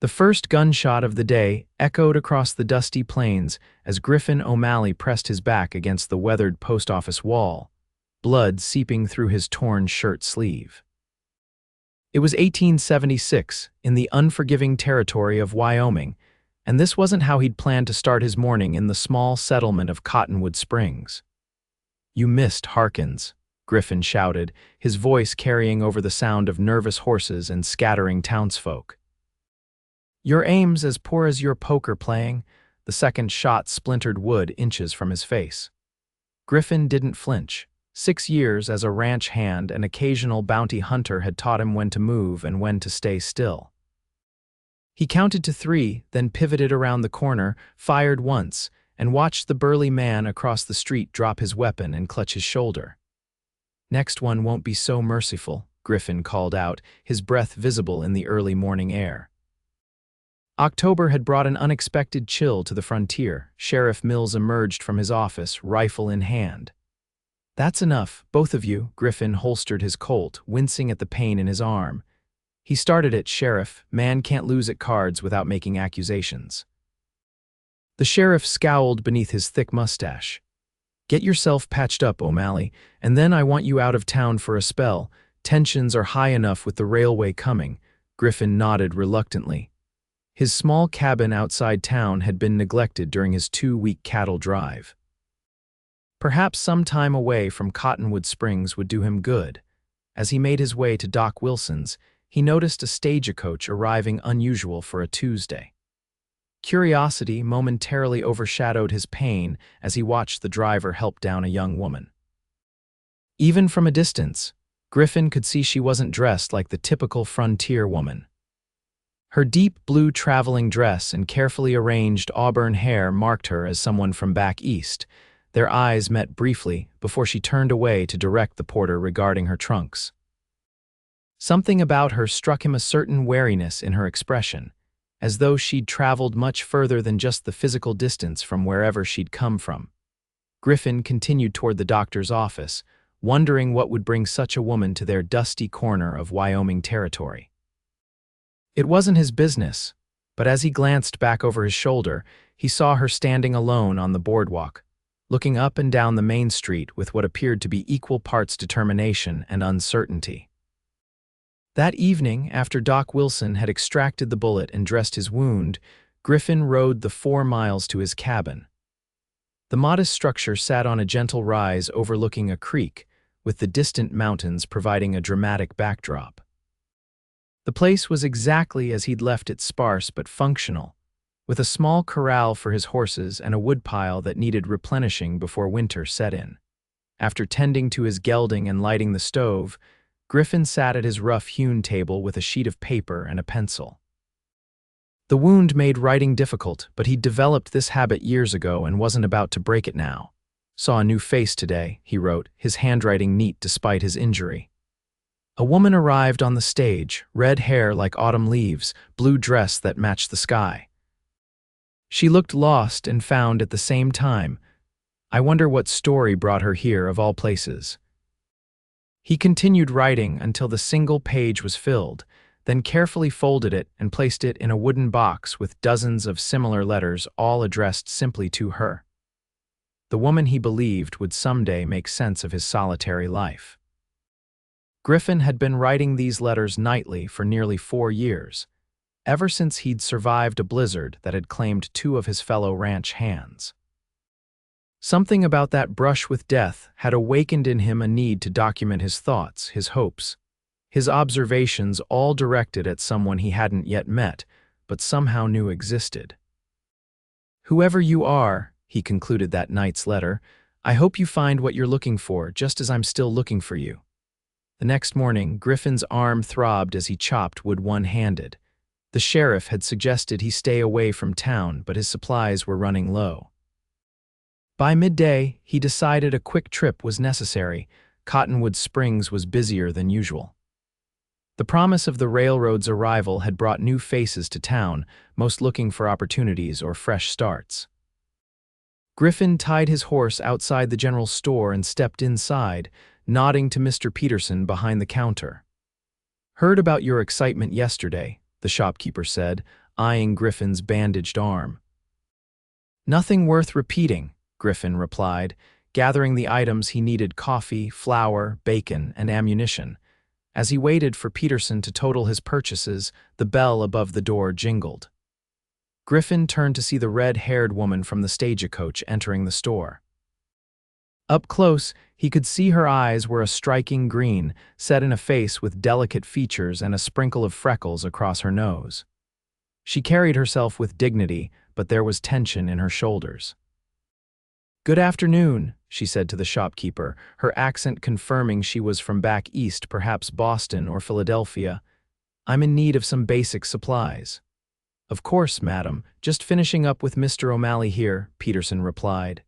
The first gunshot of the day echoed across the dusty plains as Griffin O'Malley pressed his back against the weathered post office wall, blood seeping through his torn shirt sleeve. It was 1876, in the unforgiving territory of Wyoming, and this wasn't how he'd planned to start his morning in the small settlement of Cottonwood Springs. "You missed Harkins," Griffin shouted, his voice carrying over the sound of nervous horses and scattering townsfolk. "Your aim's as poor as your poker playing." The second shot splintered wood inches from his face. Griffin didn't flinch. 6 years as a ranch hand and occasional bounty hunter had taught him when to move and when to stay still. He counted to 3, then pivoted around the corner, fired once, and watched the burly man across the street drop his weapon and clutch his shoulder. "Next one won't be so merciful," Griffin called out, his breath visible in the early morning air. October had brought an unexpected chill to the frontier. Sheriff Mills emerged from his office, rifle in hand. "That's enough, both of you." Griffin holstered his Colt, wincing at the pain in his arm. "He started it, Sheriff. Man can't lose at cards without making accusations." The sheriff scowled beneath his thick mustache. "Get yourself patched up, O'Malley, and then I want you out of town for a spell. Tensions are high enough with the railway coming." Griffin nodded reluctantly. His small cabin outside town had been neglected during his 2-week cattle drive. Perhaps some time away from Cottonwood Springs would do him good. As he made his way to Doc Wilson's, he noticed a stagecoach arriving unusual for a Tuesday. Curiosity momentarily overshadowed his pain as he watched the driver help down a young woman. Even from a distance, Griffin could see she wasn't dressed like the typical frontier woman. Her deep blue traveling dress and carefully arranged auburn hair marked her as someone from back east. Their eyes met briefly before she turned away to direct the porter regarding her trunks. Something about her struck him a certain wariness in her expression, as though she'd traveled much further than just the physical distance from wherever she'd come from. Griffin continued toward the doctor's office, wondering what would bring such a woman to their dusty corner of Wyoming territory. It wasn't his business, but as he glanced back over his shoulder, he saw her standing alone on the boardwalk, looking up and down the main street with what appeared to be equal parts determination and uncertainty. That evening, after Doc Wilson had extracted the bullet and dressed his wound, Griffin rode the 4 miles to his cabin. The modest structure sat on a gentle rise overlooking a creek, with the distant mountains providing a dramatic backdrop. The place was exactly as he'd left it, sparse but functional, with a small corral for his horses and a woodpile that needed replenishing before winter set in. After tending to his gelding and lighting the stove, Griffin sat at his rough-hewn table with a sheet of paper and a pencil. The wound made writing difficult, but he'd developed this habit years ago and wasn't about to break it now. "Saw a new face today," he wrote, his handwriting neat despite his injury. A woman arrived on the stage, red hair like autumn leaves, blue dress that matched the sky. She looked lost and found at the same time. I wonder what story brought her here of all places. He continued writing until the single page was filled, then carefully folded it and placed it in a wooden box with dozens of similar letters, all addressed simply to her. The woman he believed would someday make sense of his solitary life. Griffin had been writing these letters nightly for nearly 4 years, ever since he'd survived a blizzard that had claimed 2 of his fellow ranch hands. Something about that brush with death had awakened in him a need to document his thoughts, his hopes, his observations, all directed at someone he hadn't yet met, but somehow knew existed. "Whoever you are," he concluded that night's letter, "I hope you find what you're looking for, just as I'm still looking for you." The next morning, Griffin's arm throbbed as he chopped wood one-handed. The sheriff had suggested he stay away from town, but his supplies were running low. By midday, he decided a quick trip was necessary. Cottonwood Springs was busier than usual. The promise of the railroad's arrival had brought new faces to town, most looking for opportunities or fresh starts. Griffin tied his horse outside the general store and stepped inside, nodding to Mr. Peterson behind the counter. "Heard about your excitement yesterday," the shopkeeper said, eyeing Griffin's bandaged arm. "Nothing worth repeating," Griffin replied, gathering the items he needed: coffee, flour, bacon, and ammunition. As he waited for Peterson to total his purchases, the bell above the door jingled. Griffin turned to see the red-haired woman from the stagecoach entering the store. Up close, he could see her eyes were a striking green, set in a face with delicate features and a sprinkle of freckles across her nose. She carried herself with dignity, but there was tension in her shoulders. "Good afternoon," she said to the shopkeeper, her accent confirming she was from back east, perhaps Boston or Philadelphia. "I'm in need of some basic supplies." "Of course, madam. Just finishing up with Mr. O'Malley here," Peterson replied.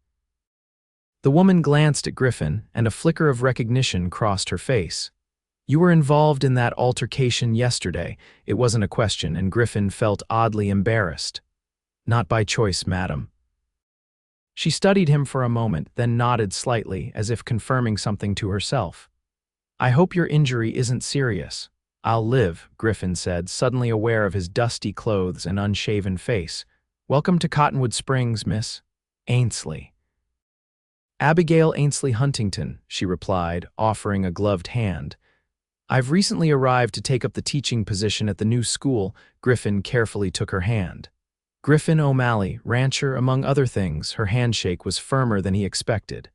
The woman glanced at Griffin, and a flicker of recognition crossed her face. "You were involved in that altercation yesterday." It wasn't a question, and Griffin felt oddly embarrassed. "Not by choice, madam." She studied him for a moment, then nodded slightly, as if confirming something to herself. "I hope your injury isn't serious." "I'll live," Griffin said, suddenly aware of his dusty clothes and unshaven face. "Welcome to Cottonwood Springs, Miss Ainsley." "Abigail Ainsley Huntington," she replied, offering a gloved hand. "I've recently arrived to take up the teaching position at the new school." Griffin carefully took her hand. Griffin O'Malley, rancher, among other things. Her handshake was firmer than he expected.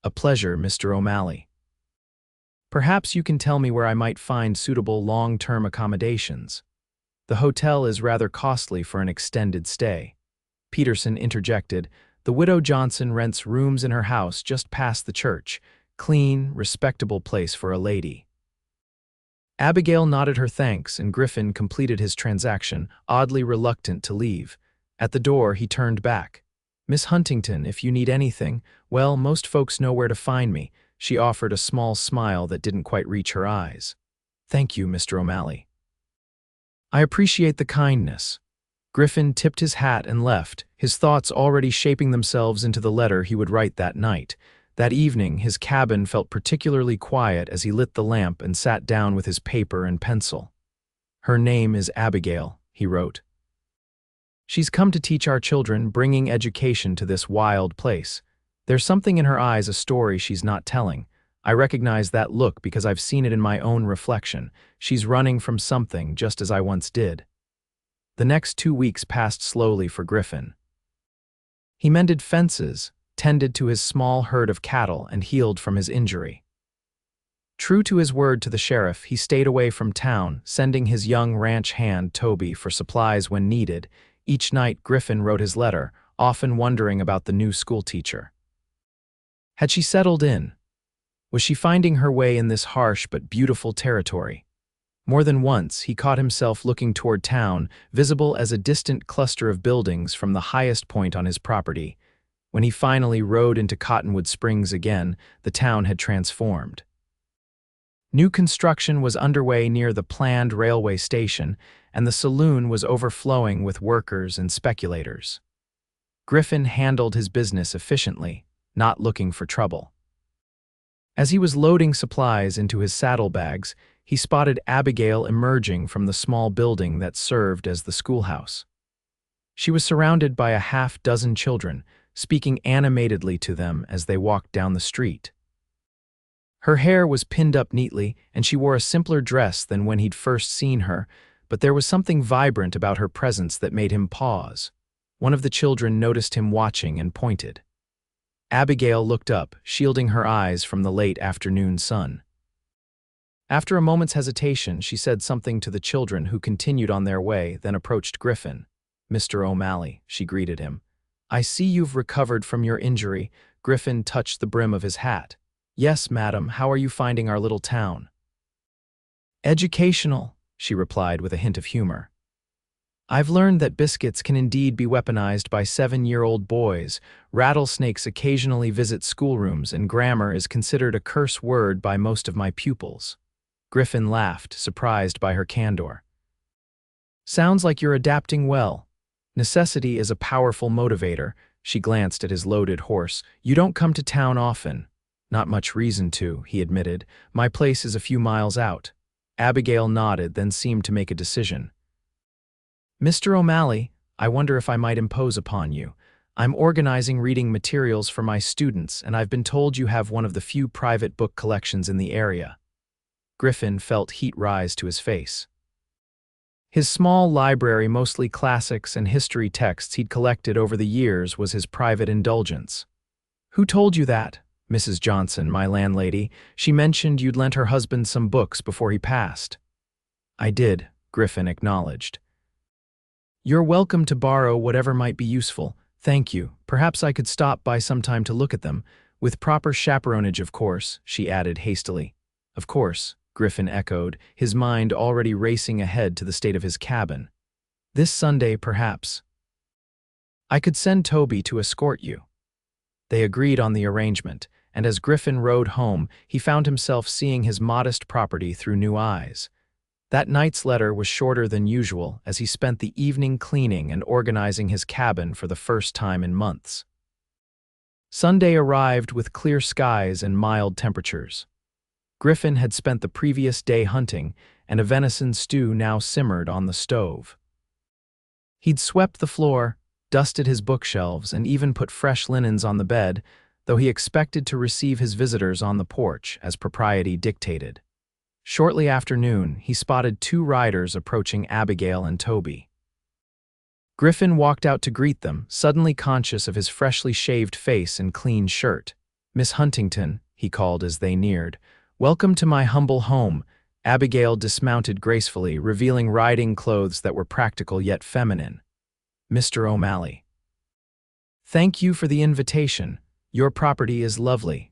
"A pleasure, Mr. O'Malley. Perhaps you can tell me where I might find suitable long-term accommodations. The hotel is rather costly for an extended stay." Peterson interjected. "The widow Johnson rents rooms in her house just past the church. Clean, respectable place for a lady." Abigail nodded her thanks, and Griffin completed his transaction, oddly reluctant to leave. At the door, he turned back. "Miss Huntington, if you need anything, well, most folks know where to find me." She offered a small smile that didn't quite reach her eyes. "Thank you, Mr. O'Malley. I appreciate the kindness." Griffin tipped his hat and left, his thoughts already shaping themselves into the letter he would write that night. That evening, his cabin felt particularly quiet as he lit the lamp and sat down with his paper and pencil. "Her name is Abigail," he wrote. "She's come to teach our children, bringing education to this wild place. There's something in her eyes, a story she's not telling. I recognize that look because I've seen it in my own reflection. She's running from something, just as I once did." The next 2 weeks passed slowly for Griffin. He mended fences, tended to his small herd of cattle, and healed from his injury. True to his word to the sheriff, he stayed away from town, sending his young ranch hand, Toby, for supplies when needed. Each night, Griffin wrote his letter, often wondering about the new schoolteacher. Had she settled in? Was she finding her way in this harsh but beautiful territory? More than once, he caught himself looking toward town, visible as a distant cluster of buildings from the highest point on his property. When he finally rode into Cottonwood Springs again, the town had transformed. New construction was underway near the planned railway station, and the saloon was overflowing with workers and speculators. Griffin handled his business efficiently, not looking for trouble. As he was loading supplies into his saddlebags, he spotted Abigail emerging from the small building that served as the schoolhouse. She was surrounded by a half-dozen children, speaking animatedly to them as they walked down the street. Her hair was pinned up neatly, and she wore a simpler dress than when he'd first seen her, but there was something vibrant about her presence that made him pause. One of the children noticed him watching and pointed. Abigail looked up, shielding her eyes from the late afternoon sun. After a moment's hesitation, she said something to the children, who continued on their way, then approached Griffin. "Mr. O'Malley," she greeted him. "I see you've recovered from your injury." Griffin touched the brim of his hat. "Yes, madam. How are you finding our little town?" "Educational," she replied with a hint of humor. "I've learned that biscuits can indeed be weaponized by 7-year-old boys. Rattlesnakes occasionally visit schoolrooms, and grammar is considered a curse word by most of my pupils." Griffin laughed, surprised by her candor. "Sounds like you're adapting well. Necessity is a powerful motivator." She glanced at his loaded horse. "You don't come to town often." "Not much reason to," he admitted. "My place is a few miles out." Abigail nodded, then seemed to make a decision. Mr. O'Malley, I wonder if I might impose upon you. I'm organizing reading materials for my students, and I've been told you have one of the few private book collections in the area. Griffin felt heat rise to his face. His small library, mostly classics and history texts he'd collected over the years, was his private indulgence. Who told you that? Mrs. Johnson, my landlady. She mentioned you'd lent her husband some books before he passed. I did, Griffin acknowledged. You're welcome to borrow whatever might be useful. Thank you. Perhaps I could stop by sometime to look at them. With proper chaperonage, of course, she added hastily. Of course, Griffin echoed, his mind already racing ahead to the state of his cabin. This Sunday, perhaps. I could send Toby to escort you. They agreed on the arrangement, and as Griffin rode home, he found himself seeing his modest property through new eyes. That night's letter was shorter than usual as he spent the evening cleaning and organizing his cabin for the first time in months. Sunday arrived with clear skies and mild temperatures. Griffin had spent the previous day hunting, and a venison stew now simmered on the stove. He'd swept the floor, dusted his bookshelves, and even put fresh linens on the bed, though he expected to receive his visitors on the porch, as propriety dictated. Shortly after noon, he spotted two riders approaching Abigail and Toby. Griffin walked out to greet them, suddenly conscious of his freshly shaved face and clean shirt. Miss Huntington, he called as they neared. Welcome to my humble home. Abigail dismounted gracefully, revealing riding clothes that were practical yet feminine. Mr. O'Malley. Thank you for the invitation. Your property is lovely.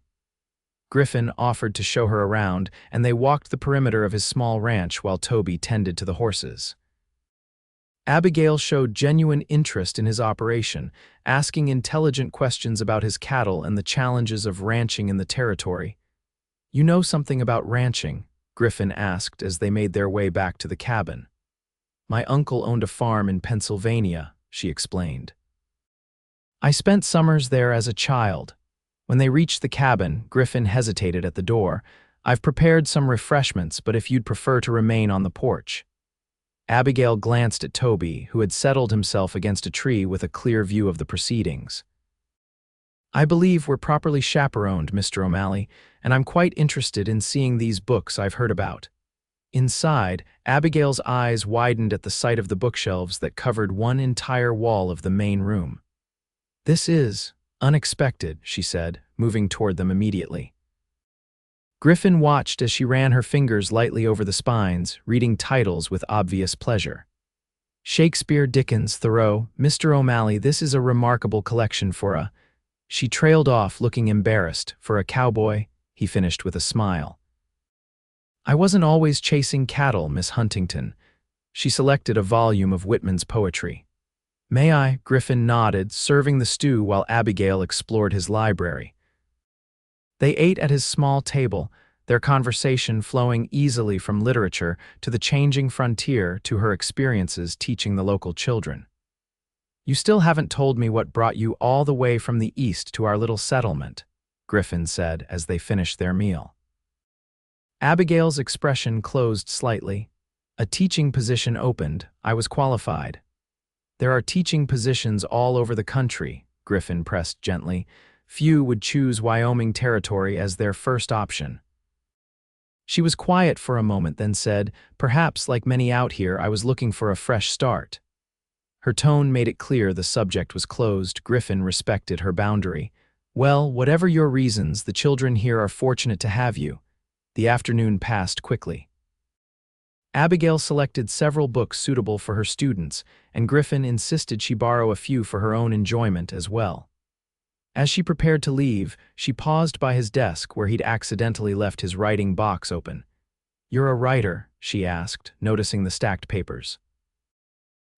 Griffin offered to show her around, and they walked the perimeter of his small ranch while Toby tended to the horses. Abigail showed genuine interest in his operation, asking intelligent questions about his cattle and the challenges of ranching in the territory. You know something about ranching? Griffin asked as they made their way back to the cabin. My uncle owned a farm in Pennsylvania, she explained. I spent summers there as a child. When they reached the cabin, Griffin hesitated at the door. I've prepared some refreshments, but if you'd prefer to remain on the porch. Abigail glanced at Toby, who had settled himself against a tree with a clear view of the proceedings. I believe we're properly chaperoned, Mr. O'Malley, and I'm quite interested in seeing these books I've heard about. Inside, Abigail's eyes widened at the sight of the bookshelves that covered one entire wall of the main room. This is unexpected, she said, moving toward them immediately. Griffin watched as she ran her fingers lightly over the spines, reading titles with obvious pleasure. Shakespeare, Dickens, Thoreau, Mr. O'Malley, this is a remarkable collection for a... She trailed off, looking embarrassed. For a cowboy, he finished with a smile. I wasn't always chasing cattle, Miss Huntington. She selected a volume of Whitman's poetry. May I? Griffin nodded, serving the stew while Abigail explored his library. They ate at his small table, their conversation flowing easily from literature to the changing frontier to her experiences teaching the local children. You still haven't told me what brought you all the way from the east to our little settlement, Griffin said as they finished their meal. Abigail's expression closed slightly. A teaching position opened. I was qualified. There are teaching positions all over the country, Griffin pressed gently. Few would choose Wyoming territory as their first option. She was quiet for a moment, then said, perhaps, like many out here, I was looking for a fresh start. Her tone made it clear the subject was closed. Griffin respected her boundary. Well, whatever your reasons, the children here are fortunate to have you. The afternoon passed quickly. Abigail selected several books suitable for her students, and Griffin insisted she borrow a few for her own enjoyment as well. As she prepared to leave, she paused by his desk where he'd accidentally left his writing box open. You're a writer, she asked, noticing the stacked papers.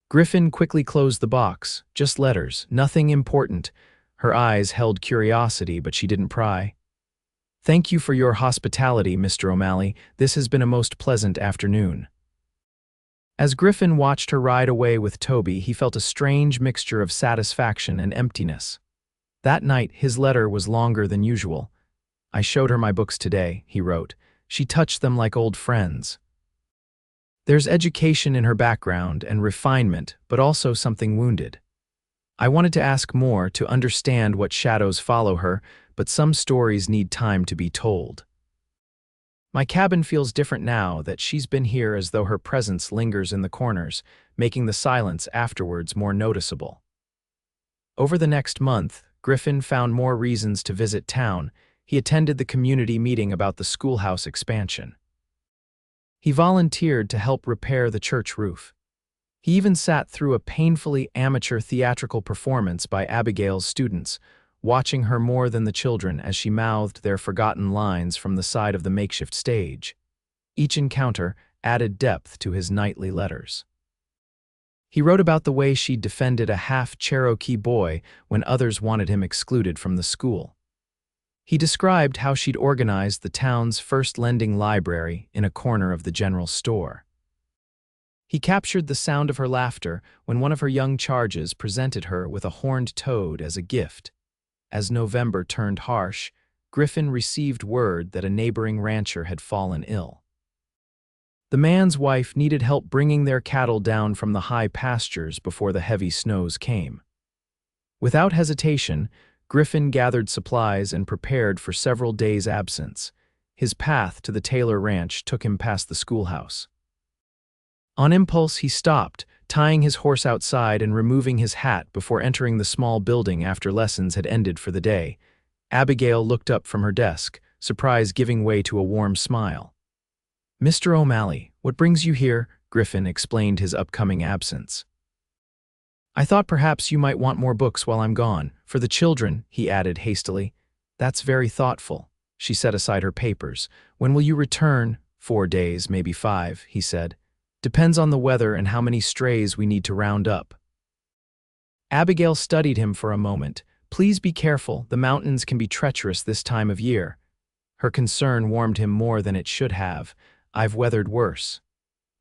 Griffin quickly closed the box. Just letters, nothing important. Her eyes held curiosity, but she didn't pry. Thank you for your hospitality, Mr. O'Malley. This has been a most pleasant afternoon. As Griffin watched her ride away with Toby, he felt a strange mixture of satisfaction and emptiness. That night, his letter was longer than usual. I showed her my books today, he wrote. She touched them like old friends. There's education in her background and refinement, but also something wounded. I wanted to ask more to understand what shadows follow her, but some stories need time to be told. My cabin feels different now that she's been here, as though her presence lingers in the corners, making the silence afterwards more noticeable. Over the next month, Griffin found more reasons to visit town. He attended the community meeting about the schoolhouse expansion. He volunteered to help repair the church roof. He even sat through a painfully amateur theatrical performance by Abigail's students, watching her more than the children as she mouthed their forgotten lines from the side of the makeshift stage. Each encounter added depth to his nightly letters. He wrote about the way she'd defended a half-Cherokee boy when others wanted him excluded from the school. He described how she'd organized the town's first lending library in a corner of the general store. He captured the sound of her laughter when one of her young charges presented her with a horned toad as a gift. As November turned harsh, Griffin received word that a neighboring rancher had fallen ill. The man's wife needed help bringing their cattle down from the high pastures before the heavy snows came. Without hesitation, Griffin gathered supplies and prepared for several days' absence. His path to the Taylor ranch took him past the schoolhouse. On impulse, he stopped, tying his horse outside and removing his hat before entering the small building after lessons had ended for the day. Abigail looked up from her desk, surprise giving way to a warm smile. "Mr. O'Malley, what brings you here?" Griffin explained his upcoming absence. "I thought perhaps you might want more books while I'm gone. For the children," he added hastily. "That's very thoughtful." She set aside her papers. "When will you return?" "4 days, maybe 5, he said. "Depends on the weather and how many strays we need to round up." Abigail studied him for a moment. "Please be careful, the mountains can be treacherous this time of year." Her concern warmed him more than it should have. "I've weathered worse."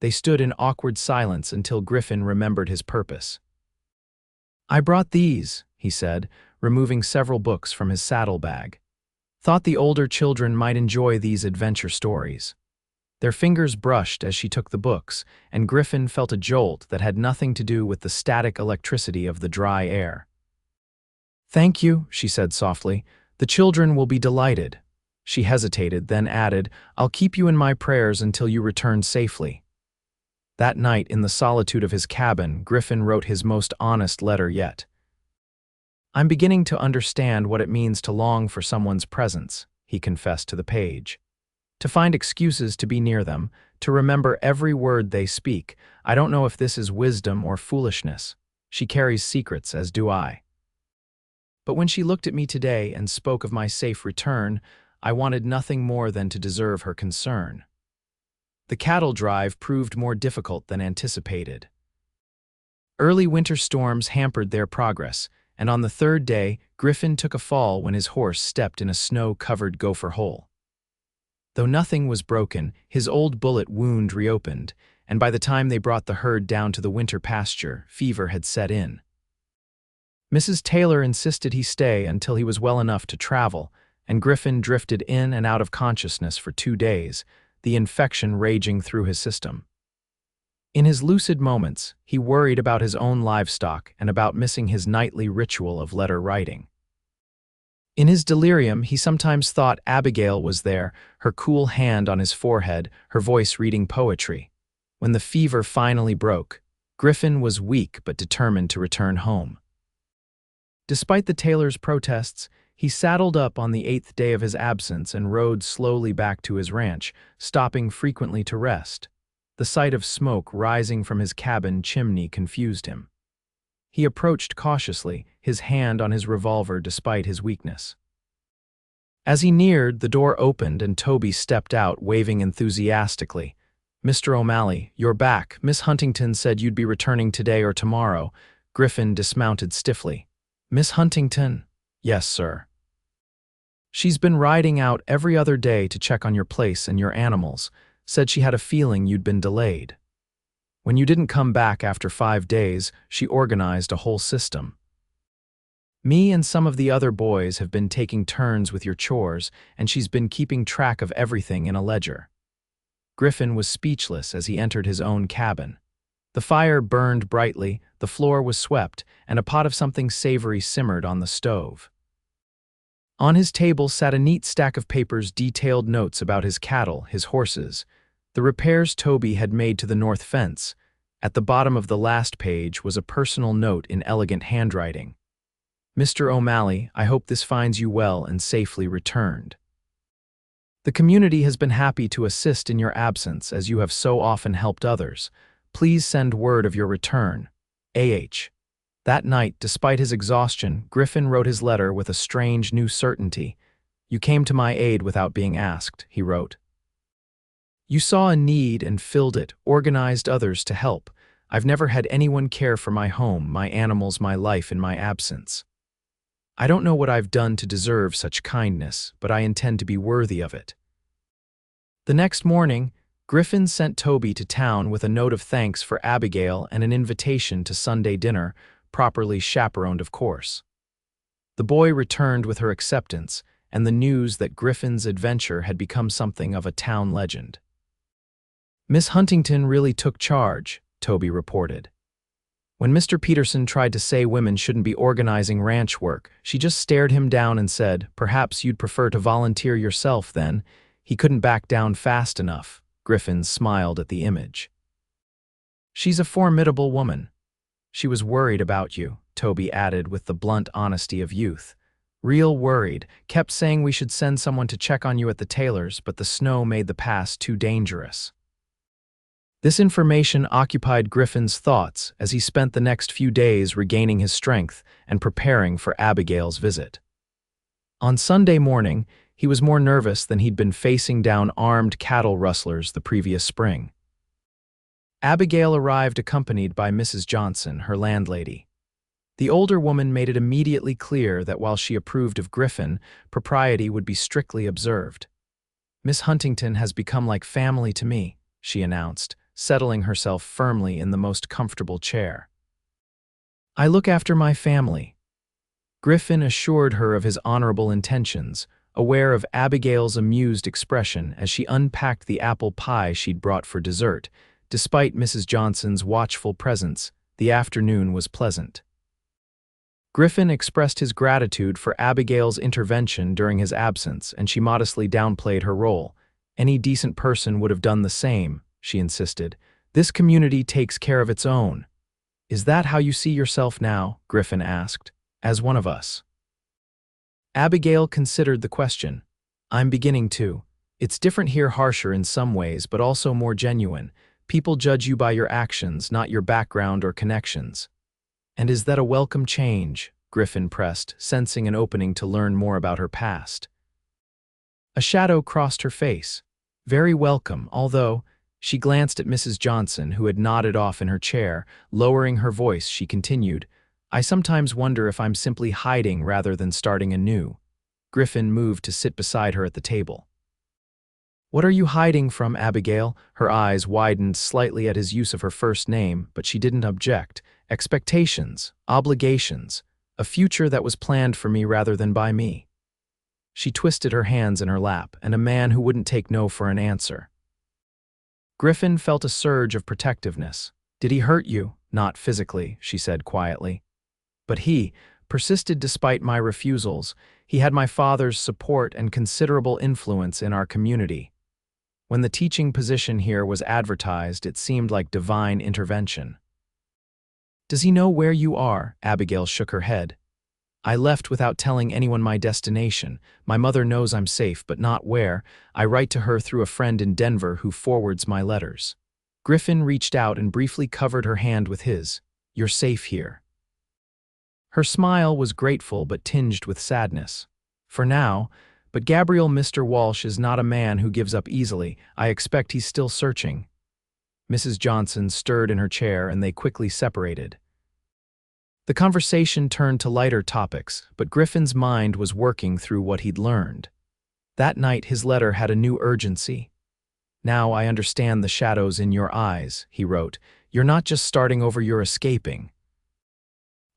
They stood in awkward silence until Griffin remembered his purpose. "I brought these," he said, removing several books from his saddlebag. "Thought the older children might enjoy these adventure stories." Their fingers brushed as she took the books, and Griffin felt a jolt that had nothing to do with the static electricity of the dry air. "Thank you," she said softly. "The children will be delighted." She hesitated, then added, "I'll keep you in my prayers until you return safely." That night, in the solitude of his cabin, Griffin wrote his most honest letter yet. "I'm beginning to understand what it means to long for someone's presence," he confessed to the page. "To find excuses to be near them, to remember every word they speak. I don't know if this is wisdom or foolishness. She carries secrets, as do I. But when she looked at me today and spoke of my safe return, I wanted nothing more than to deserve her concern." The cattle drive proved more difficult than anticipated. Early winter storms hampered their progress, and on the 3rd day, Griffin took a fall when his horse stepped in a snow-covered gopher hole. Though nothing was broken, his old bullet wound reopened, and by the time they brought the herd down to the winter pasture, fever had set in. Mrs. Taylor insisted he stay until he was well enough to travel, and Griffin drifted in and out of consciousness for 2 days, the infection raging through his system. In his lucid moments, he worried about his own livestock and about missing his nightly ritual of letter writing. In his delirium, he sometimes thought Abigail was there, her cool hand on his forehead, her voice reading poetry. When the fever finally broke, Griffin was weak but determined to return home. Despite the Taylors' protests, he saddled up on the 8th day of his absence and rode slowly back to his ranch, stopping frequently to rest. The sight of smoke rising from his cabin chimney confused him. He approached cautiously, his hand on his revolver despite his weakness. As he neared, the door opened and Toby stepped out, waving enthusiastically. "Mr. O'Malley, you're back. Miss Huntington said you'd be returning today or tomorrow." Griffin dismounted stiffly. "Miss Huntington?" "Yes, sir." "She's been riding out every other day to check on your place and your animals. Said she had a feeling you'd been delayed. When you didn't come back after 5 days, she organized a whole system. Me and some of the other boys have been taking turns with your chores, and she's been keeping track of everything in a ledger." Griffin was speechless as he entered his own cabin. The fire burned brightly, the floor was swept, and a pot of something savory simmered on the stove. On his table sat a neat stack of papers, detailed notes about his cattle, his horses, the repairs Toby had made to the north fence. At the bottom of the last page was a personal note in elegant handwriting. "Mr. O'Malley, I hope this finds you well and safely returned. The community has been happy to assist in your absence as you have so often helped others. Please send word of your return. A.H." That night, despite his exhaustion, Griffin wrote his letter with a strange new certainty. "You came to my aid without being asked," he wrote. "You saw a need and filled it, organized others to help. I've never had anyone care for my home, my animals, my life in my absence. I don't know what I've done to deserve such kindness, but I intend to be worthy of it." The next morning, Griffin sent Toby to town with a note of thanks for Abigail and an invitation to Sunday dinner, properly chaperoned, of course. The boy returned with her acceptance and the news that Griffin's adventure had become something of a town legend. "Miss Huntington really took charge," Toby reported. "When Mr. Peterson tried to say women shouldn't be organizing ranch work, she just stared him down and said, 'Perhaps you'd prefer to volunteer yourself then.' He couldn't back down fast enough." Griffin smiled at the image. "She's a formidable woman. She was worried about you," Toby added with the blunt honesty of youth. "Real worried, kept saying we should send someone to check on you at the tailor's, but the snow made the pass too dangerous." This information occupied Griffin's thoughts as he spent the next few days regaining his strength and preparing for Abigail's visit. On Sunday morning, he was more nervous than he'd been facing down armed cattle rustlers the previous spring. Abigail arrived accompanied by Mrs. Johnson, her landlady. The older woman made it immediately clear that while she approved of Griffin, propriety would be strictly observed. "Miss Huntington has become like family to me," she announced, settling herself firmly in the most comfortable chair. "I look after my family." Griffin assured her of his honorable intentions, aware of Abigail's amused expression as she unpacked the apple pie she'd brought for dessert. Despite Mrs. Johnson's watchful presence, the afternoon was pleasant. Griffin expressed his gratitude for Abigail's intervention during his absence, and she modestly downplayed her role. "Any decent person would have done the same," she insisted. "This community takes care of its own." "Is that how you see yourself now?" Griffin asked. "As one of us?" Abigail considered the question. "I'm beginning to. It's different here, harsher in some ways, but also more genuine. People judge you by your actions, not your background or connections." "And is that a welcome change?" Griffin pressed, sensing an opening to learn more about her past. A shadow crossed her face. "Very welcome, although—" She glanced at Mrs. Johnson, who had nodded off in her chair. Lowering her voice, she continued, "I sometimes wonder if I'm simply hiding rather than starting anew." Griffin moved to sit beside her at the table. "What are you hiding from, Abigail?" Her eyes widened slightly at his use of her first name, but she didn't object. "Expectations, obligations, a future that was planned for me rather than by me." She twisted her hands in her lap, and a man who wouldn't take no for an answer. Griffin felt a surge of protectiveness. "Did he hurt you?" "Not physically," she said quietly. "But he persisted despite my refusals. He had my father's support and considerable influence in our community. When the teaching position here was advertised, it seemed like divine intervention." "Does he know where you are?" Abigail shook her head. "I left without telling anyone my destination. My mother knows I'm safe, but not where. I write to her through a friend in Denver who forwards my letters." Griffin reached out and briefly covered her hand with his. "You're safe here." Her smile was grateful but tinged with sadness. "For now, but Gabriel, Mr. Walsh is not a man who gives up easily. I expect he's still searching." Mrs. Johnson stirred in her chair and they quickly separated. The conversation turned to lighter topics, but Griffin's mind was working through what he'd learned. That night his letter had a new urgency. "Now I understand the shadows in your eyes," he wrote. "You're not just starting over, you're escaping.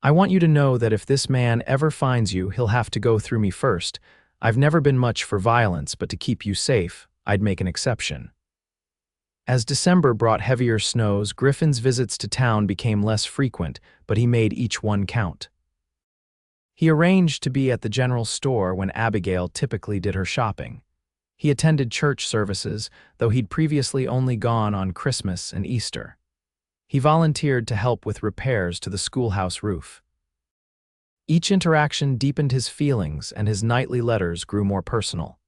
I want you to know that if this man ever finds you, he'll have to go through me first. I've never been much for violence, but to keep you safe, I'd make an exception." As December brought heavier snows, Griffin's visits to town became less frequent, but he made each one count. He arranged to be at the general store when Abigail typically did her shopping. He attended church services, though he'd previously only gone on Christmas and Easter. He volunteered to help with repairs to the schoolhouse roof. Each interaction deepened his feelings, and his nightly letters grew more personal.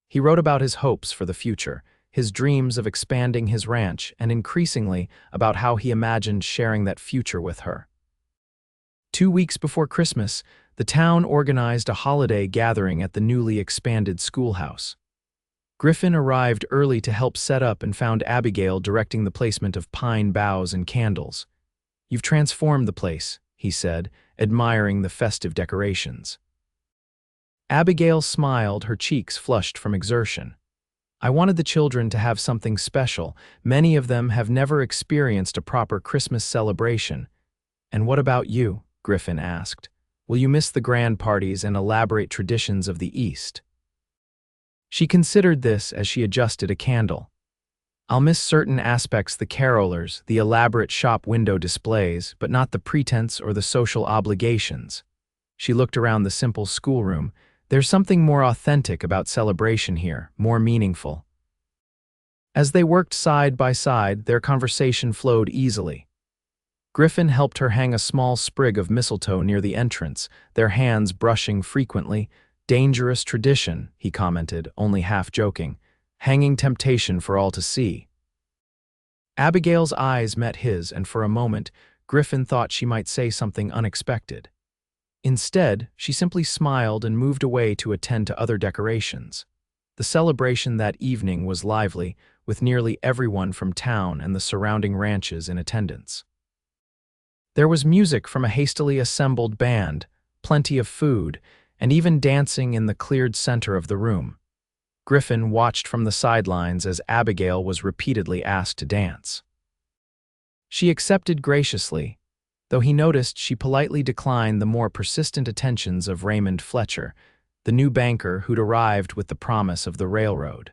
He wrote about his hopes for the future, his dreams of expanding his ranch, and increasingly about how he imagined sharing that future with her. 2 weeks before Christmas, the town organized a holiday gathering at the newly expanded schoolhouse. Griffin arrived early to help set up and found Abigail directing the placement of pine boughs and candles. "You've transformed the place," he said, admiring the festive decorations. Abigail smiled, her cheeks flushed from exertion. "I wanted the children to have something special. Many of them have never experienced a proper Christmas celebration." "And what about you?" Griffin asked. "Will you miss the grand parties and elaborate traditions of the East?" She considered this as she adjusted a candle. "I'll miss certain aspects, the carolers, the elaborate shop window displays, but not the pretense or the social obligations." She looked around the simple schoolroom. "There's something more authentic about celebration here, more meaningful." As they worked side by side, their conversation flowed easily. Griffin helped her hang a small sprig of mistletoe near the entrance, their hands brushing frequently. "Dangerous tradition," he commented, only half joking. "Hanging temptation for all to see." Abigail's eyes met his, and for a moment, Griffin thought she might say something unexpected. Instead, she simply smiled and moved away to attend to other decorations. The celebration that evening was lively, with nearly everyone from town and the surrounding ranches in attendance. There was music from a hastily assembled band, plenty of food, and even dancing in the cleared center of the room. Griffin watched from the sidelines as Abigail was repeatedly asked to dance. She accepted graciously, though he noticed she politely declined the more persistent attentions of Raymond Fletcher, the new banker who'd arrived with the promise of the railroad.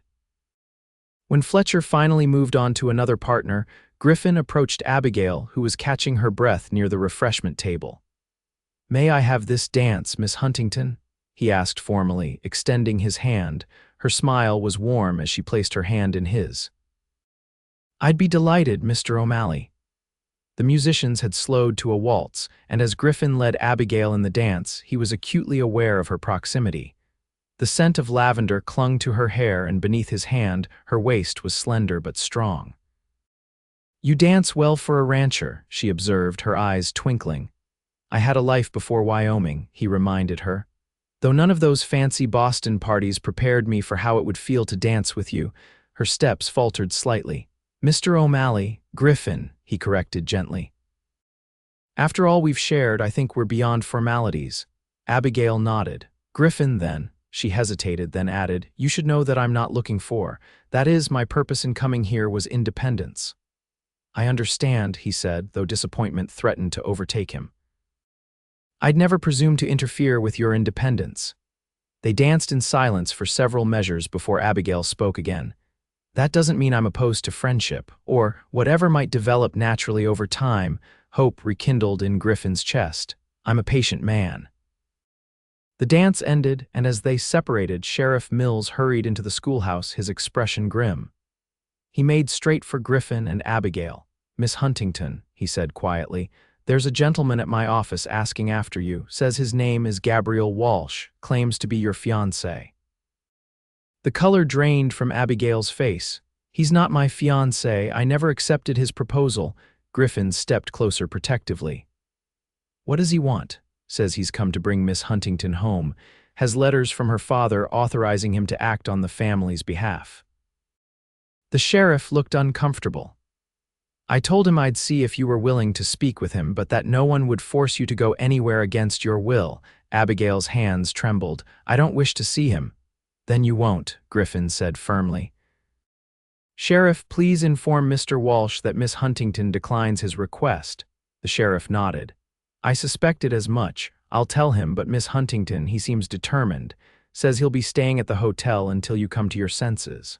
When Fletcher finally moved on to another partner, Griffin approached Abigail, who was catching her breath near the refreshment table. "May I have this dance, Miss Huntington?" he asked formally, extending his hand. Her smile was warm as she placed her hand in his. "I'd be delighted, Mr. O'Malley." The musicians had slowed to a waltz, and as Griffin led Abigail in the dance, he was acutely aware of her proximity. The scent of lavender clung to her hair, and beneath his hand, her waist was slender but strong. "You dance well for a rancher," she observed, her eyes twinkling. "I had a life before Wyoming," he reminded her. "Though none of those fancy Boston parties prepared me for how it would feel to dance with you." Her steps faltered slightly. "Mr. O'Malley, Griffin," he corrected gently. "After all we've shared, I think we're beyond formalities." Abigail nodded. "Griffin, then." She hesitated, then added, "You should know that I'm not looking for. That is, my purpose in coming here was independence." "I understand," he said, though disappointment threatened to overtake him. "I'd never presume to interfere with your independence." They danced in silence for several measures before Abigail spoke again. "That doesn't mean I'm opposed to friendship, or whatever might develop naturally over time." Hope rekindled in Griffin's chest. "I'm a patient man." The dance ended, and as they separated, Sheriff Mills hurried into the schoolhouse, his expression grim. He made straight for Griffin and Abigail. "Miss Huntington," he said quietly, "there's a gentleman at my office asking after you, says his name is Gabriel Walsh, claims to be your fiancé." The color drained from Abigail's face. "He's not my fiancé. I never accepted his proposal." Griffin stepped closer protectively. "What does he want?" "Says he's come to bring Miss Huntington home. Has letters from her father authorizing him to act on the family's behalf." The sheriff looked uncomfortable. "I told him I'd see if you were willing to speak with him, but that no one would force you to go anywhere against your will." Abigail's hands trembled. "I don't wish to see him." "Then you won't," Griffin said firmly. "Sheriff, please inform Mr. Walsh that Miss Huntington declines his request." The sheriff nodded. "I suspected as much. I'll tell him, but Miss Huntington, he seems determined. Says he'll be staying at the hotel until you come to your senses."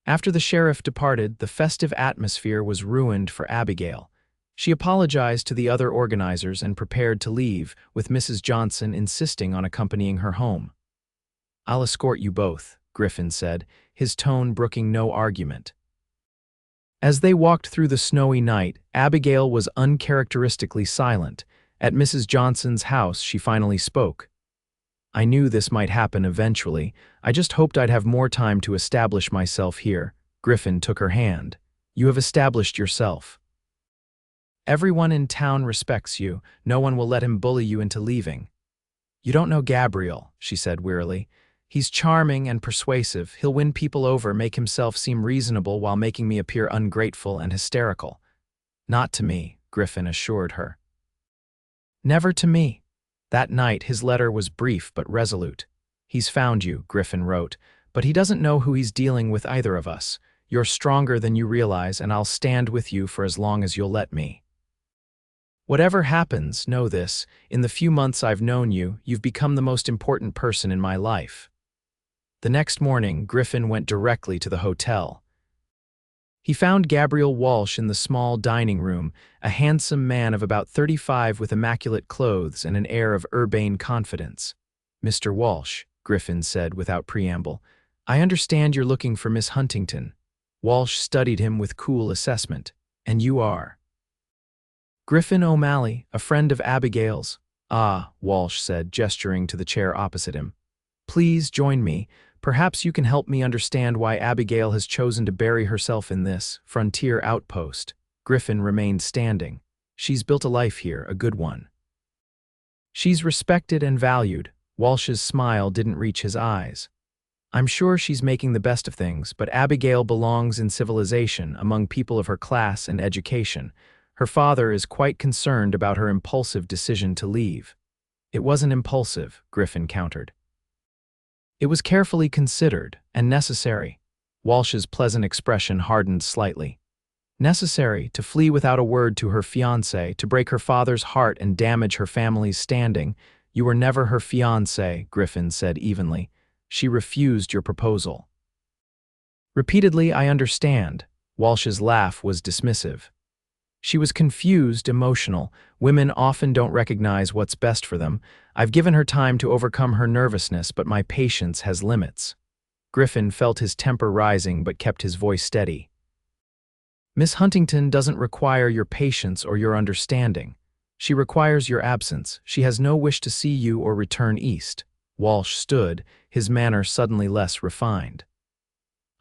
After the sheriff departed, the festive atmosphere was ruined for Abigail. She apologized to the other organizers and prepared to leave, with Mrs. Johnson insisting on accompanying her home. "I'll escort you both," Griffin said, his tone brooking no argument. As they walked through the snowy night, Abigail was uncharacteristically silent. At Mrs. Johnson's house, she finally spoke. "I knew this might happen eventually. I just hoped I'd have more time to establish myself here." Griffin took her hand. "You have established yourself. Everyone in town respects you. No one will let him bully you into leaving." "You don't know Gabriel," she said wearily. "He's charming and persuasive. He'll win people over, make himself seem reasonable while making me appear ungrateful and hysterical." "Not to me," Griffin assured her. "Never to me." That night, his letter was brief but resolute. "He's found you," Griffin wrote, "but he doesn't know who he's dealing with either of us. You're stronger than you realize, and I'll stand with you for as long as you'll let me. Whatever happens, know this: in the few months I've known you, you've become the most important person in my life." The next morning, Griffin went directly to the hotel. He found Gabriel Walsh in the small dining room, a handsome man of about 35 with immaculate clothes and an air of urbane confidence. "Mr. Walsh," Griffin said without preamble, "I understand you're looking for Miss Huntington." Walsh studied him with cool assessment. "And you are?" "Griffin O'Malley, a friend of Abigail's." "Ah," Walsh said, gesturing to the chair opposite him. "Please join me. Perhaps you can help me understand why Abigail has chosen to bury herself in this frontier outpost." Griffin remained standing. "She's built a life here, a good one. She's respected and valued." Walsh's smile didn't reach his eyes. "I'm sure she's making the best of things, but Abigail belongs in civilization, among people of her class and education. Her father is quite concerned about her impulsive decision to leave." "It wasn't impulsive," Griffin countered. "It was carefully considered and necessary." Walsh's pleasant expression hardened slightly. "Necessary to flee without a word to her fiancé, to break her father's heart and damage her family's standing." "You were never her fiancé," Griffin said evenly. "She refused your proposal." "Repeatedly, I understand." Walsh's laugh was dismissive. "She was confused, emotional. Women often don't recognize what's best for them. I've given her time to overcome her nervousness, but my patience has limits." Griffin felt his temper rising but kept his voice steady. "Miss Huntington doesn't require your patience or your understanding. She requires your absence. She has no wish to see you or return east." Walsh stood, his manner suddenly less refined.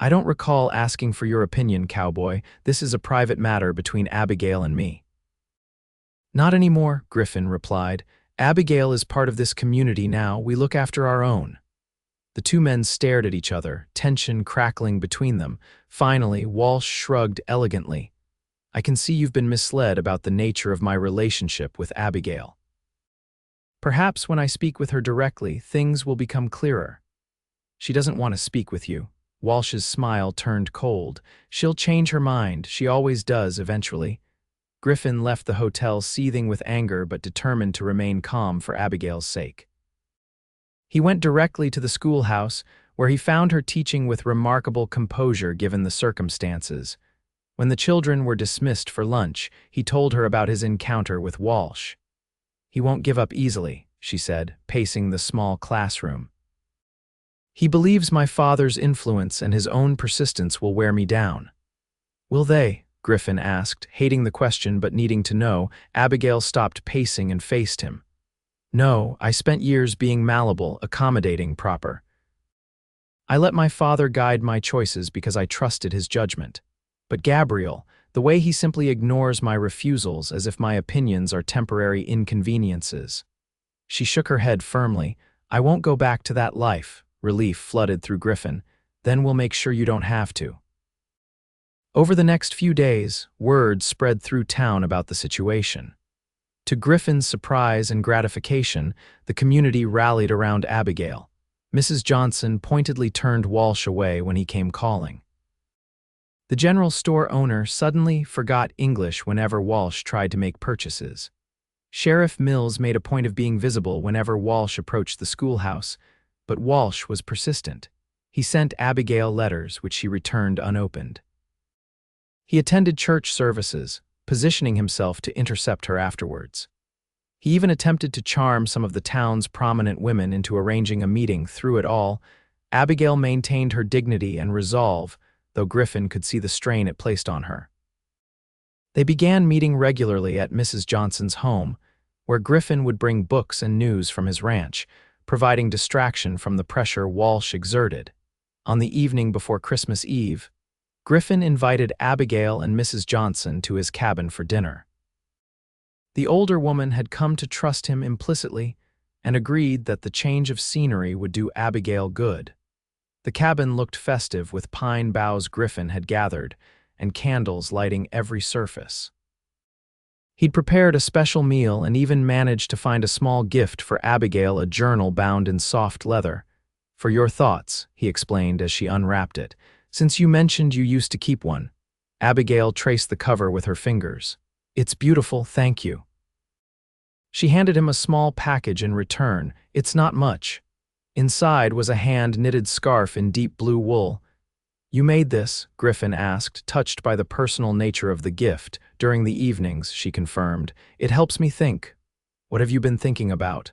"I don't recall asking for your opinion, Cowboy. This is a private matter between Abigail and me." "Not anymore," Griffin replied. "Abigail is part of this community now. We look after our own." The two men stared at each other, tension crackling between them. Finally, Walsh shrugged elegantly. "I can see you've been misled about the nature of my relationship with Abigail. Perhaps when I speak with her directly, things will become clearer." "She doesn't want to speak with you." Walsh's smile turned cold. "She'll change her mind. She always does, eventually." Griffin left the hotel seething with anger but determined to remain calm for Abigail's sake. He went directly to the schoolhouse, where he found her teaching with remarkable composure given the circumstances. When the children were dismissed for lunch, he told her about his encounter with Walsh. "He won't give up easily," she said, pacing the small classroom. "He believes my father's influence and his own persistence will wear me down." "Will they?" Griffin asked, hating the question but needing to know. Abigail stopped pacing and faced him. "No, I spent years being malleable, accommodating, proper. I let my father guide my choices because I trusted his judgment. But Gabriel, the way he simply ignores my refusals as if my opinions are temporary inconveniences." She shook her head firmly. "I won't go back to that life." Relief flooded through Griffin. "Then we'll make sure you don't have to." Over the next few days, word spread through town about the situation. To Griffin's surprise and gratification, the community rallied around Abigail. Mrs. Johnson pointedly turned Walsh away when he came calling. The general store owner suddenly forgot English whenever Walsh tried to make purchases. Sheriff Mills made a point of being visible whenever Walsh approached the schoolhouse, but Walsh was persistent. He sent Abigail letters, which she returned unopened. He attended church services, positioning himself to intercept her afterwards. He even attempted to charm some of the town's prominent women into arranging a meeting. Through it all, Abigail maintained her dignity and resolve, though Griffin could see the strain it placed on her. They began meeting regularly at Mrs. Johnson's home, where Griffin would bring books and news from his ranch, providing distraction from the pressure Walsh exerted. On the evening before Christmas Eve, Griffin invited Abigail and Mrs. Johnson to his cabin for dinner. The older woman had come to trust him implicitly and agreed that the change of scenery would do Abigail good. The cabin looked festive with pine boughs Griffin had gathered and candles lighting every surface. He'd prepared a special meal and even managed to find a small gift for Abigail, a journal bound in soft leather. "For your thoughts," he explained as she unwrapped it, "since you mentioned you used to keep one." Abigail traced the cover with her fingers. "It's beautiful, thank you." She handed him a small package in return. "It's not much." Inside was a hand-knitted scarf in deep blue wool. "You made this?" Griffin asked, touched by the personal nature of the gift. "During the evenings," she confirmed. "It helps me think." "What have you been thinking about?"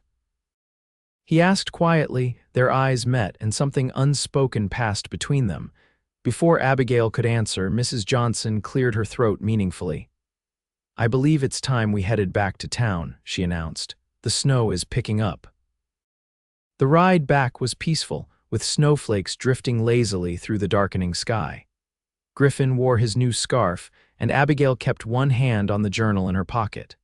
He asked quietly. Their eyes met, and something unspoken passed between them. Before Abigail could answer, Mrs. Johnson cleared her throat meaningfully. "I believe it's time we headed back to town," she announced. "The snow is picking up." The ride back was peaceful, with snowflakes drifting lazily through the darkening sky. Griffin wore his new scarf, and Abigail kept one hand on the journal in her pocket.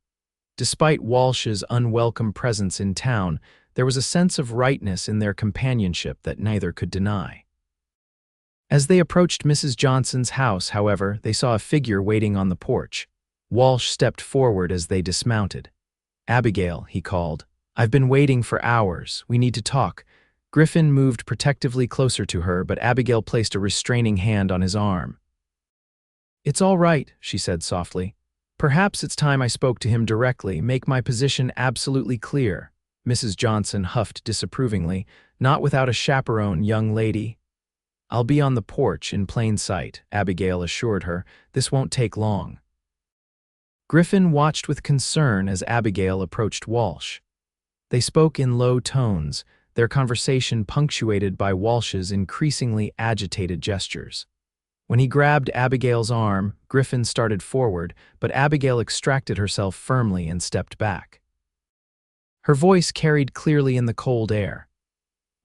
Despite Walsh's unwelcome presence in town, there was a sense of rightness in their companionship that neither could deny. As they approached Mrs. Johnson's house, however, they saw a figure waiting on the porch. Walsh stepped forward as they dismounted. "Abigail," he called. "I've been waiting for hours. We need to talk." Griffin moved protectively closer to her, but Abigail placed a restraining hand on his arm. "It's all right," she said softly. "Perhaps it's time I spoke to him directly, make my position absolutely clear." Mrs. Johnson huffed disapprovingly. "Not without a chaperone, young lady." "I'll be on the porch in plain sight," Abigail assured her. "This won't take long." Griffin watched with concern as Abigail approached Walsh. They spoke in low tones, their conversation punctuated by Walsh's increasingly agitated gestures. When he grabbed Abigail's arm, Griffin started forward, but Abigail extracted herself firmly and stepped back. Her voice carried clearly in the cold air.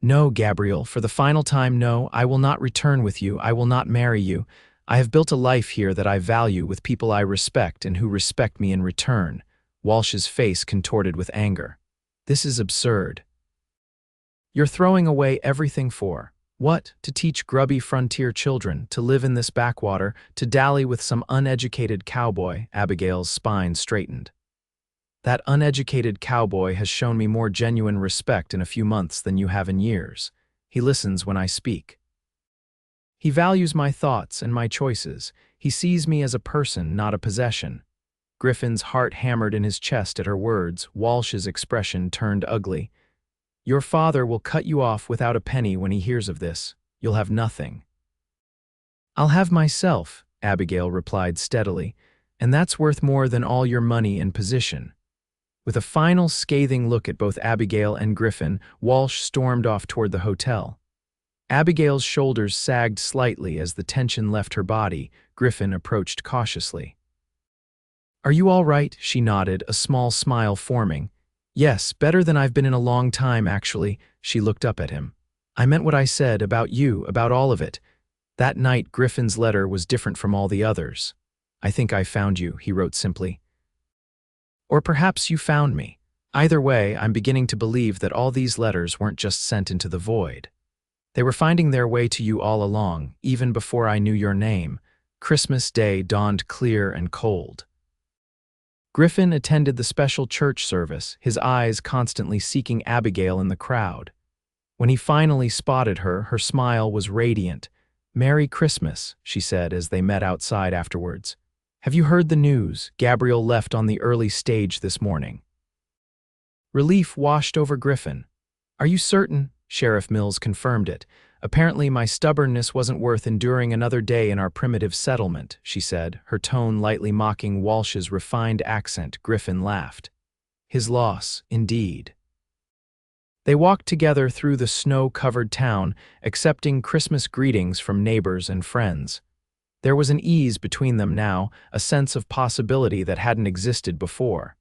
"No, Gabriel, for the final time, no, I will not return with you, I will not marry you. I have built a life here that I value with people I respect and who respect me in return." Walsh's face contorted with anger. "This is absurd. You're throwing away everything for what? To teach grubby frontier children, to live in this backwater, to dally with some uneducated cowboy." Abigail's spine straightened. "That uneducated cowboy has shown me more genuine respect in a few months than you have in years. He listens when I speak. He values my thoughts and my choices. He sees me as a person, not a possession." Griffin's heart hammered in his chest at her words. Walsh's expression turned ugly. "Your father will cut you off without a penny when he hears of this. You'll have nothing." "I'll have myself," Abigail replied steadily, "and that's worth more than all your money and position." With a final scathing look at both Abigail and Griffin, Walsh stormed off toward the hotel. Abigail's shoulders sagged slightly as the tension left her body. Griffin approached cautiously. "Are you all right?" She nodded, a small smile forming. "Yes, better than I've been in a long time, actually." She looked up at him. "I meant what I said about you, about all of it." That night, Griffin's letter was different from all the others. "I think I found you," he wrote simply. "Or perhaps you found me. Either way, I'm beginning to believe that all these letters weren't just sent into the void. They were finding their way to you all along, even before I knew your name." Christmas Day dawned clear and cold. Griffin attended the special church service, his eyes constantly seeking Abigail in the crowd. When he finally spotted her, her smile was radiant. "Merry Christmas," she said as they met outside afterwards. "Have you heard the news? Gabriel left on the early stage this morning." Relief washed over Griffin. "Are you certain?" Sheriff Mills confirmed it. Apparently, my stubbornness wasn't worth enduring another day in our primitive settlement, she said, her tone lightly mocking Walsh's refined accent. Griffin laughed. His loss, indeed. They walked together through the snow-covered town, accepting Christmas greetings from neighbors and friends. There was an ease between them now, a sense of possibility that hadn't existed before.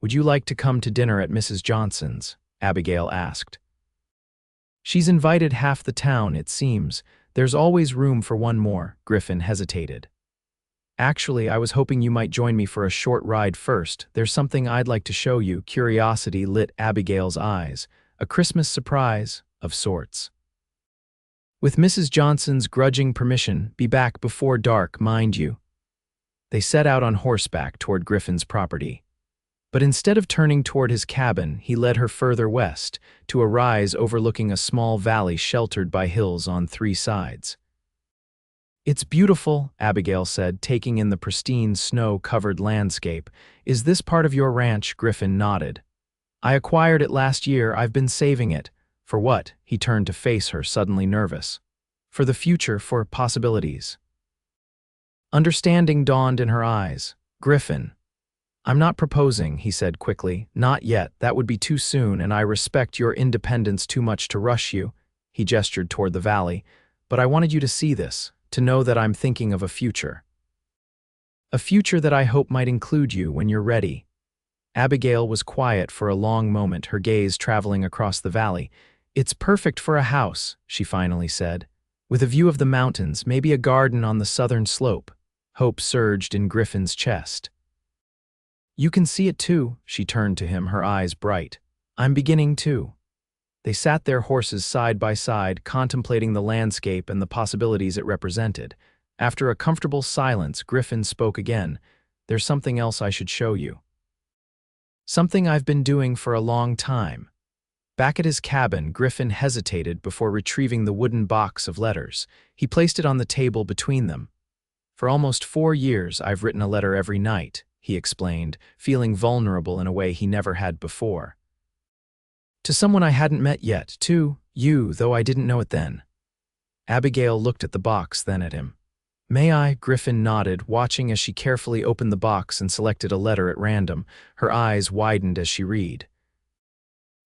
"Would you like to come to dinner at Mrs. Johnson's?" Abigail asked. "She's invited half the town, it seems. There's always room for one more," Griffin hesitated. "Actually, I was hoping you might join me for a short ride first. There's something I'd like to show you." Curiosity lit Abigail's eyes. A Christmas surprise, of sorts. "With Mrs. Johnson's grudging permission, be back before dark, mind you." They set out on horseback toward Griffin's property. But instead of turning toward his cabin, he led her further west, to a rise overlooking a small valley sheltered by hills on three sides. "It's beautiful," Abigail said, taking in the pristine snow-covered landscape. "Is this part of your ranch?" Griffin nodded. "I acquired it last year. I've been saving it." "For what?" He turned to face her, suddenly nervous. "For the future, for possibilities." Understanding dawned in her eyes. "Griffin, I'm not proposing," he said quickly. "Not yet. That would be too soon, and I respect your independence too much to rush you." He gestured toward the valley. "But I wanted you to see this, to know that I'm thinking of a future. A future that I hope might include you when you're ready." Abigail was quiet for a long moment, her gaze traveling across the valley. "It's perfect for a house," she finally said, "with a view of the mountains, maybe a garden on the southern slope." Hope surged in Griffin's chest. "You can see it too," she turned to him, her eyes bright. "I'm beginning to." They sat their horses side by side, contemplating the landscape and the possibilities it represented. After a comfortable silence, Griffin spoke again. "There's something else I should show you. Something I've been doing for a long time." Back at his cabin, Griffin hesitated before retrieving the wooden box of letters. He placed it on the table between them. "For almost 4 years, I've written a letter every night," he explained, feeling vulnerable in a way he never had before. "To someone I hadn't met yet, to you, though I didn't know it then." Abigail looked at the box, then at him. "May I?" Griffin nodded, watching as she carefully opened the box and selected a letter at random. Her eyes widened as she read.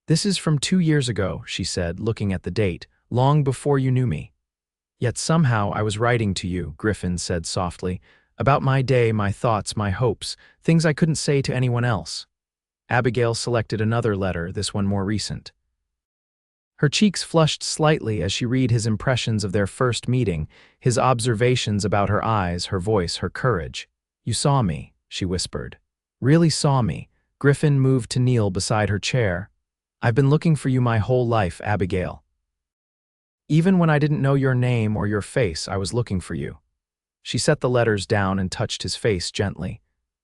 "This is from 2 years ago," she said, looking at the date, "long before you knew me." "Yet somehow I was writing to you," Griffin said softly, "about my day, my thoughts, my hopes, things I couldn't say to anyone else." Abigail selected another letter, this one more recent. Her cheeks flushed slightly as she read his impressions of their first meeting, his observations about her eyes, her voice, her courage. "You saw me," she whispered. "Really saw me." Griffin moved to kneel beside her chair. "I've been looking for you my whole life, Abigail. Even when I didn't know your name or your face, I was looking for you." She set the letters down and touched his face gently.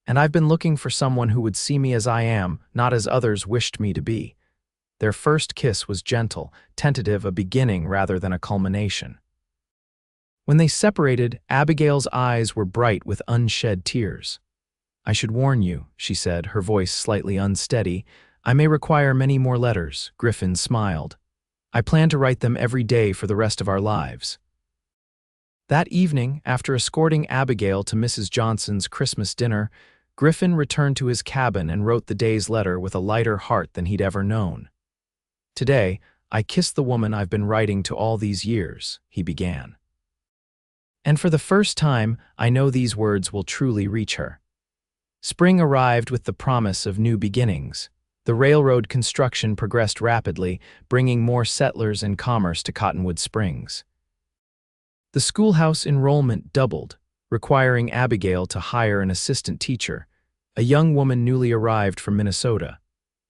"And I've been looking for someone who would see me as I am, not as others wished me to be." Their first kiss was gentle, tentative, a beginning rather than a culmination. When they separated, Abigail's eyes were bright with unshed tears. "I should warn you," she said, her voice slightly unsteady, "I may require many more letters." Griffin smiled. "I plan to write them every day for the rest of our lives." That evening, after escorting Abigail to Mrs. Johnson's Christmas dinner, Griffin returned to his cabin and wrote the day's letter with a lighter heart than he'd ever known. "Today, I kissed the woman I've been writing to all these years," he began. "And for the first time, I know these words will truly reach her." Spring arrived with the promise of new beginnings. The railroad construction progressed rapidly, bringing more settlers and commerce to Cottonwood Springs. The schoolhouse enrollment doubled, requiring Abigail to hire an assistant teacher, a young woman newly arrived from Minnesota.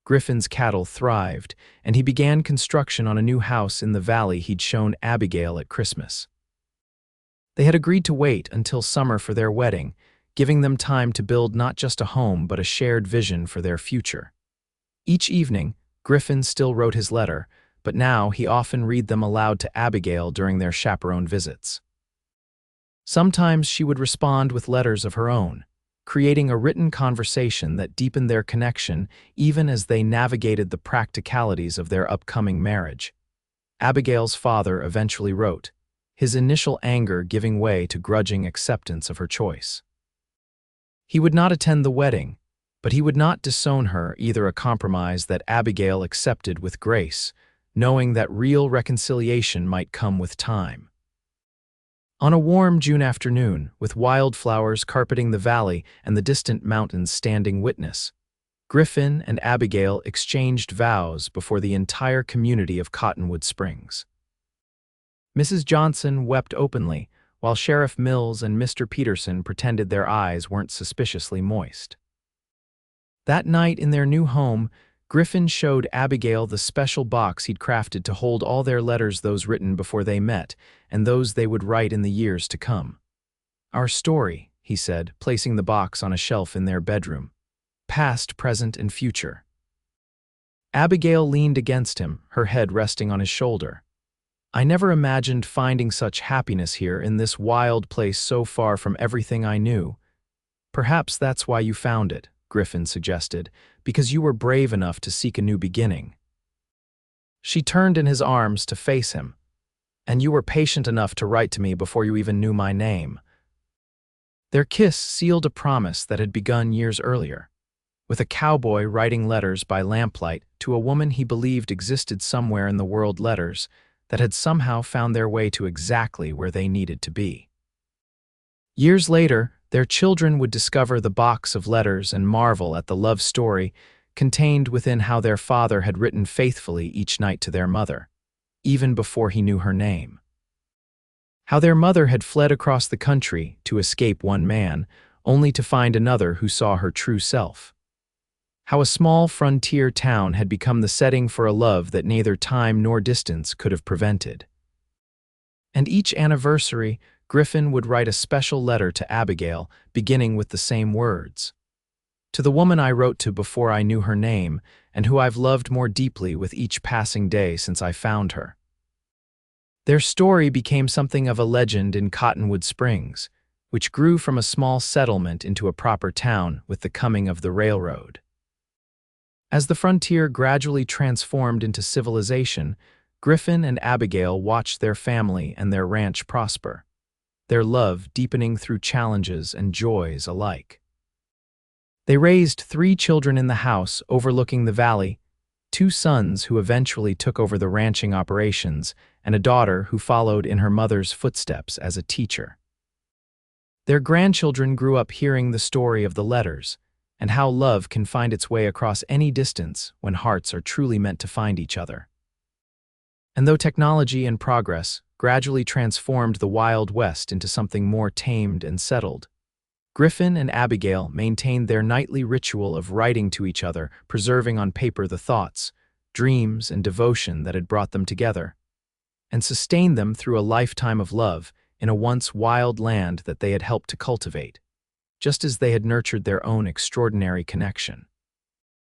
Griffin's cattle thrived, and he began construction on a new house in the valley he'd shown Abigail at Christmas. They had agreed to wait until summer for their wedding, giving them time to build not just a home but a shared vision for their future. Each evening, Griffin still wrote his letter, but now he often read them aloud to Abigail during their chaperone visits. Sometimes she would respond with letters of her own, creating a written conversation that deepened their connection even as they navigated the practicalities of their upcoming marriage. Abigail's father eventually wrote, his initial anger giving way to grudging acceptance of her choice. He would not attend the wedding, but he would not disown her, either, a compromise that Abigail accepted with grace, knowing that real reconciliation might come with time. On a warm June afternoon, with wildflowers carpeting the valley and the distant mountains standing witness, Griffin and Abigail exchanged vows before the entire community of Cottonwood Springs. Mrs. Johnson wept openly, while Sheriff Mills and Mr. Peterson pretended their eyes weren't suspiciously moist. That night in their new home, Griffin showed Abigail the special box he'd crafted to hold all their letters, those written before they met, and those they would write in the years to come. "Our story," he said, placing the box on a shelf in their bedroom. "Past, present, and future." Abigail leaned against him, her head resting on his shoulder. "I never imagined finding such happiness here in this wild place so far from everything I knew." "Perhaps that's why you found it," Griffin suggested, "because you were brave enough to seek a new beginning." She turned in his arms to face him. "And you were patient enough to write to me before you even knew my name." Their kiss sealed a promise that had begun years earlier, with a cowboy writing letters by lamplight to a woman he believed existed somewhere in the world, letters that had somehow found their way to exactly where they needed to be. Years later, their children would discover the box of letters and marvel at the love story contained within, how their father had written faithfully each night to their mother, even before he knew her name. How their mother had fled across the country to escape one man, only to find another who saw her true self. How a small frontier town had become the setting for a love that neither time nor distance could have prevented. And each anniversary, Griffin would write a special letter to Abigail, beginning with the same words. "To the woman I wrote to before I knew her name, and who I've loved more deeply with each passing day since I found her." Their story became something of a legend in Cottonwood Springs, which grew from a small settlement into a proper town with the coming of the railroad. As the frontier gradually transformed into civilization, Griffin and Abigail watched their family and their ranch prosper, their love deepening through challenges and joys alike. They raised 3 children in the house overlooking the valley, 2 sons who eventually took over the ranching operations, and a daughter who followed in her mother's footsteps as a teacher. Their grandchildren grew up hearing the story of the letters, and how love can find its way across any distance when hearts are truly meant to find each other. And though technology and progress gradually transformed the Wild West into something more tamed and settled, Griffin and Abigail maintained their nightly ritual of writing to each other, preserving on paper the thoughts, dreams, and devotion that had brought them together, and sustained them through a lifetime of love in a once wild land that they had helped to cultivate, just as they had nurtured their own extraordinary connection.